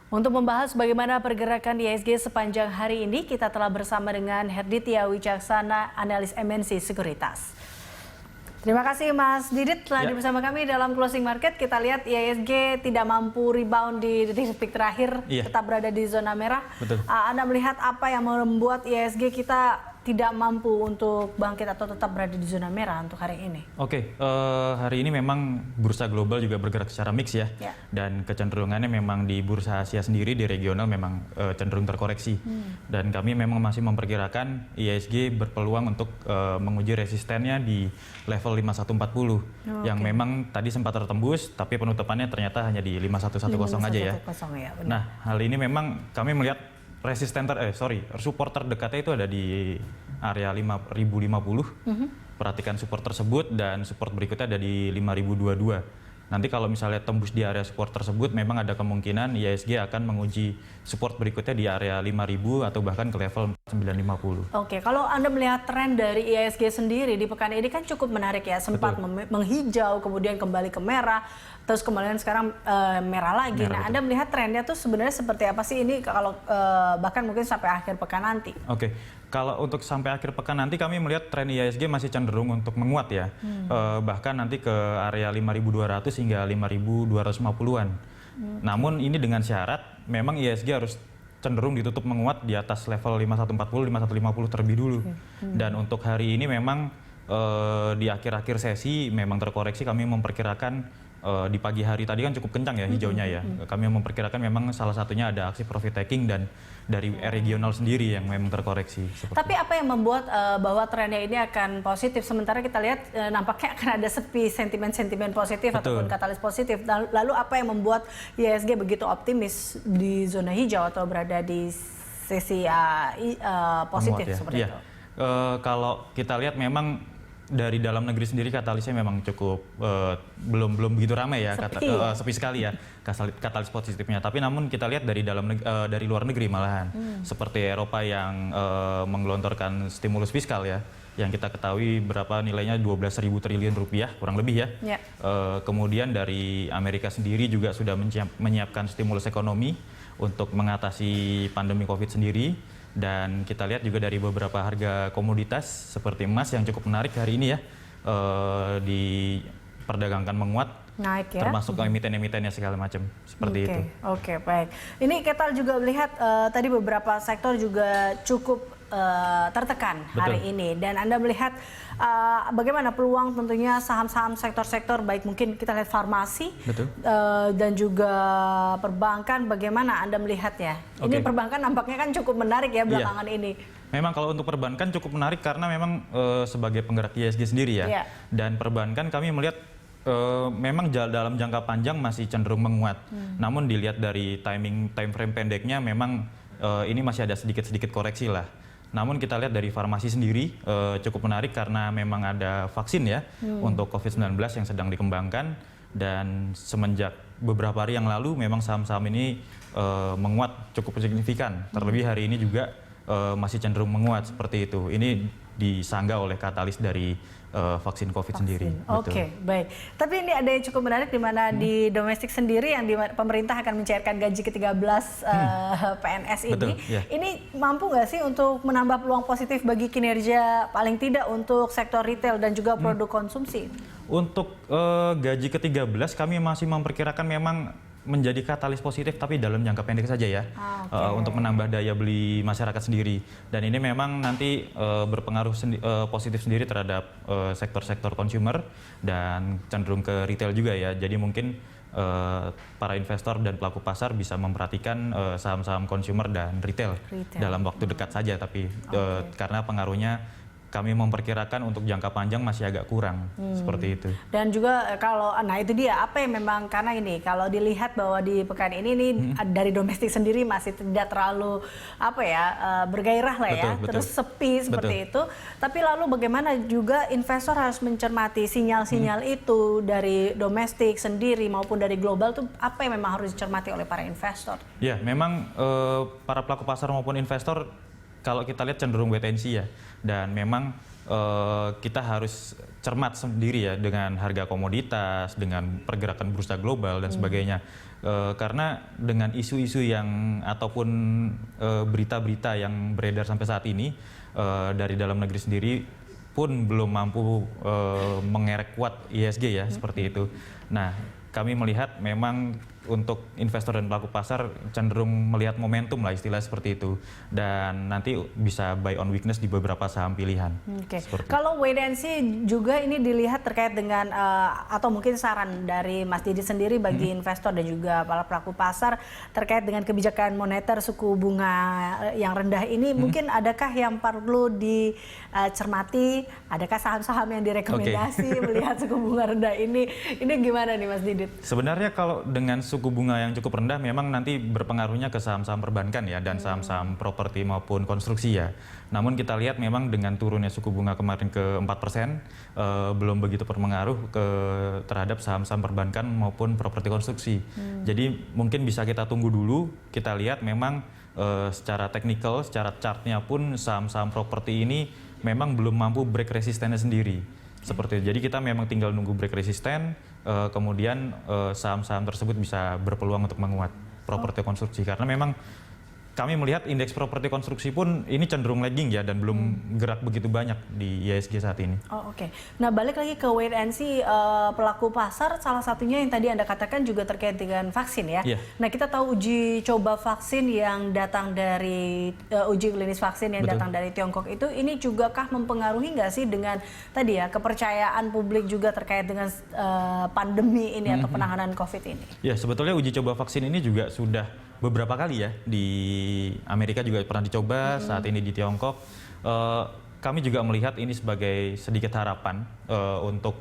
Untuk membahas bagaimana pergerakan IHSG sepanjang hari ini, kita telah bersama dengan Herditya Wicaksana, analis MNC Sekuritas. Terima kasih Mas Didit telah bersama kami dalam closing market. Kita lihat IHSG tidak mampu rebound di detik terakhir, tetap berada di zona merah. Betul. Anda melihat apa yang membuat IHSG kita tidak mampu untuk bangkit atau tetap berada di zona merah untuk hari ini? Oke, hari ini memang bursa global juga bergerak secara mix ya. Dan kecenderungannya memang di bursa Asia sendiri, di regional memang cenderung terkoreksi. Dan kami memang masih memperkirakan IHSG berpeluang untuk menguji resistennya di level 5140 yang memang tadi sempat tertembus, tapi penutupannya ternyata hanya di 5110 aja ya. Nah, hal ini memang kami melihat support terdekatnya itu ada di area 5050. Perhatikan support tersebut, dan support berikutnya ada di 5022. Nanti kalau misalnya tembus di area support tersebut, memang ada kemungkinan IHSG akan menguji support berikutnya di area 5000 atau bahkan ke level 4950. Oke, kalau Anda melihat tren dari IHSG sendiri di pekan ini kan cukup menarik ya, sempat menghijau, kemudian kembali ke merah, terus kemudian sekarang merah lagi. Anda melihat trennya tuh sebenarnya seperti apa sih ini kalau bahkan mungkin sampai akhir pekan nanti? Oke, kalau untuk sampai akhir pekan nanti kami melihat tren IHSG masih cenderung untuk menguat ya, bahkan nanti ke area 5200 hingga 5250-an. Namun ini dengan syarat memang IHSG harus cenderung ditutup menguat di atas level 5140, 5150 terlebih dulu. Dan untuk hari ini memang di akhir-akhir sesi memang terkoreksi, kami memperkirakan di pagi hari tadi kan cukup kencang ya hijaunya ya. Kami memperkirakan memang salah satunya ada aksi profit taking dan dari regional sendiri yang memang terkoreksi. Tapi apa yang membuat bahwa trennya ini akan positif, sementara kita lihat nampaknya akan ada sepi sentimen-sentimen positif ataupun katalis positif. Lalu apa yang membuat IHSG begitu optimis di zona hijau atau berada di sesi positif seperti itu? Kalau kita lihat memang dari dalam negeri sendiri katalisnya memang cukup belum begitu ramai ya, sepi sekali ya katalis positifnya. Tapi namun kita lihat dari luar negeri malahan, seperti Eropa yang menggelontorkan stimulus fiskal ya, yang kita ketahui berapa nilainya 12.000 triliun rupiah kurang lebih ya. Kemudian dari Amerika sendiri juga sudah menyiapkan stimulus ekonomi untuk mengatasi pandemi COVID sendiri. Dan kita lihat juga dari beberapa harga komoditas seperti emas yang cukup menarik hari ini ya, diperdagangkan menguat, naik ya, termasuk emiten-emitennya segala macam seperti itu. Oke, baik. Ini kita juga melihat tadi beberapa sektor juga cukup tertekan hari ini, dan Anda melihat bagaimana peluang tentunya saham-saham sektor-sektor baik mungkin kita lihat farmasi dan juga perbankan, bagaimana Anda melihatnya? Ini perbankan nampaknya kan cukup menarik ya belakangan ini. Memang kalau untuk perbankan cukup menarik karena memang sebagai penggerak IHSG sendiri ya, dan perbankan kami melihat memang dalam jangka panjang masih cenderung menguat. Namun dilihat dari time frame pendeknya memang ini masih ada sedikit koreksi lah. Namun kita lihat dari farmasi sendiri cukup menarik karena memang ada vaksin ya untuk COVID-19 yang sedang dikembangkan, dan semenjak beberapa hari yang lalu memang saham-saham ini menguat cukup signifikan. Terlebih hari ini juga masih cenderung menguat seperti itu. Ini disangga oleh katalis dari vaksin COVID sendiri. Oke, baik. Tapi ini ada yang cukup menarik di mana di domestik sendiri yang pemerintah akan mencairkan gaji ke-13 PNS ini. Ini mampu nggak sih untuk menambah peluang positif bagi kinerja paling tidak untuk sektor retail dan juga produk konsumsi? Untuk gaji ke-13 kami masih memperkirakan memang menjadi katalis positif tapi dalam jangka pendek saja ya, untuk menambah daya beli masyarakat sendiri, dan ini memang nanti berpengaruh positif sendiri terhadap sektor-sektor consumer dan cenderung ke retail juga ya. Jadi mungkin para investor dan pelaku pasar bisa memperhatikan saham-saham consumer dan retail dalam waktu dekat saja, tapi karena pengaruhnya kami memperkirakan untuk jangka panjang masih agak kurang seperti itu. Dan juga kalau, nah itu dia, apa yang memang, karena ini kalau dilihat bahwa di pekan ini dari domestik sendiri masih tidak terlalu bergairah lah ya, terus sepi seperti itu. Tapi lalu bagaimana juga investor harus mencermati sinyal-sinyal itu dari domestik sendiri maupun dari global tuh, apa yang memang harus dicermati oleh para investor? Ya, memang para pelaku pasar maupun investor kalau kita lihat cenderung wait and see ya, dan memang kita harus cermat sendiri ya dengan harga komoditas, dengan pergerakan bursa global dan sebagainya. Karena dengan isu-isu yang ataupun berita-berita yang beredar sampai saat ini dari dalam negeri sendiri pun belum mampu mengerek kuat IHSG ya, seperti itu. Nah, kami melihat memang untuk investor dan pelaku pasar cenderung melihat momentum lah, istilah seperti itu, dan nanti bisa buy on weakness di beberapa saham pilihan. Kalau wait and see juga ini dilihat terkait dengan atau mungkin saran dari Mas Didit sendiri bagi investor dan juga para pelaku pasar terkait dengan kebijakan moneter suku bunga yang rendah ini, mungkin adakah yang perlu dicermati? Adakah saham-saham yang direkomendasi melihat suku bunga rendah ini? Ini gimana nih Mas Didit? Sebenarnya kalau dengan suku bunga yang cukup rendah memang nanti berpengaruhnya ke saham-saham perbankan ya, dan saham-saham properti maupun konstruksi ya. Namun kita lihat memang dengan turunnya suku bunga kemarin ke 4%, belum begitu berpengaruh terhadap saham-saham perbankan maupun properti konstruksi. Jadi mungkin bisa kita tunggu dulu, kita lihat memang secara teknikal, secara chartnya pun saham-saham properti ini memang belum mampu break resistennya sendiri. Seperti itu. Jadi kita memang tinggal nunggu break resisten, kemudian saham-saham tersebut bisa berpeluang untuk menguat properti konstruksi, karena memang kami melihat indeks properti konstruksi pun ini cenderung lagging ya, dan belum gerak begitu banyak di IHSG saat ini. Nah, balik lagi ke wait and see pelaku pasar, salah satunya yang tadi Anda katakan juga terkait dengan vaksin ya. Nah, kita tahu uji coba vaksin yang datang dari uji klinis vaksin yang datang dari Tiongkok itu, ini juga kah mempengaruhi nggak sih dengan tadi ya kepercayaan publik juga terkait dengan pandemi ini atau penanganan COVID ini? Ya, sebetulnya uji coba vaksin ini juga sudah beberapa kali ya, di Amerika juga pernah dicoba, saat ini di Tiongkok. Kami juga melihat ini sebagai sedikit harapan untuk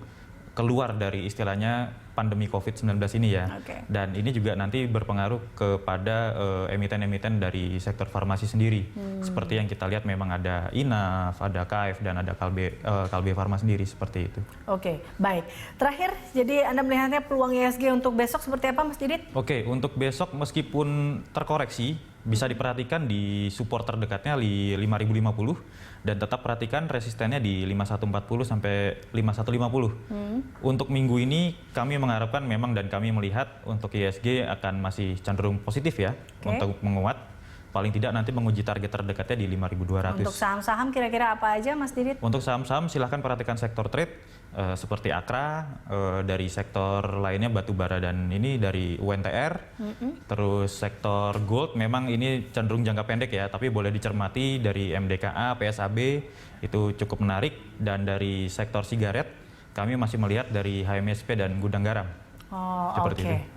keluar dari istilahnya pandemi COVID-19 ini ya. Dan ini juga nanti berpengaruh kepada emiten-emiten dari sektor farmasi sendiri. Seperti yang kita lihat memang ada Inaf, ada KF, dan ada Kalbe Farma sendiri, seperti itu. Baik. Terakhir, jadi Anda melihatnya peluang IHSG untuk besok seperti apa Mas Didit? Untuk besok meskipun terkoreksi, bisa diperhatikan di support terdekatnya di 5050, dan tetap perhatikan resistennya di 5140 sampai 5150. Untuk minggu ini kami mengharapkan memang, dan kami melihat untuk IHSG akan masih cenderung positif ya, untuk menguat. Paling tidak nanti menguji target terdekatnya di 5200. Untuk saham-saham kira-kira apa aja Mas Didit? Untuk saham-saham silahkan perhatikan sektor trade seperti Akra, dari sektor lainnya batubara dan ini dari UNTR. Terus sektor gold memang ini cenderung jangka pendek ya, tapi boleh dicermati dari MDKA, PSAB itu cukup menarik, dan dari sektor sigaret kami masih melihat dari HMSP dan Gudang Garam.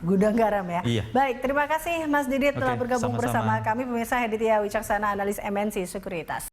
Gudang Garam ya. Baik, terima kasih Mas Didit telah bergabung bersama kami. Pemirsa, Heditya Wicaksana, analis MNC Sekuritas.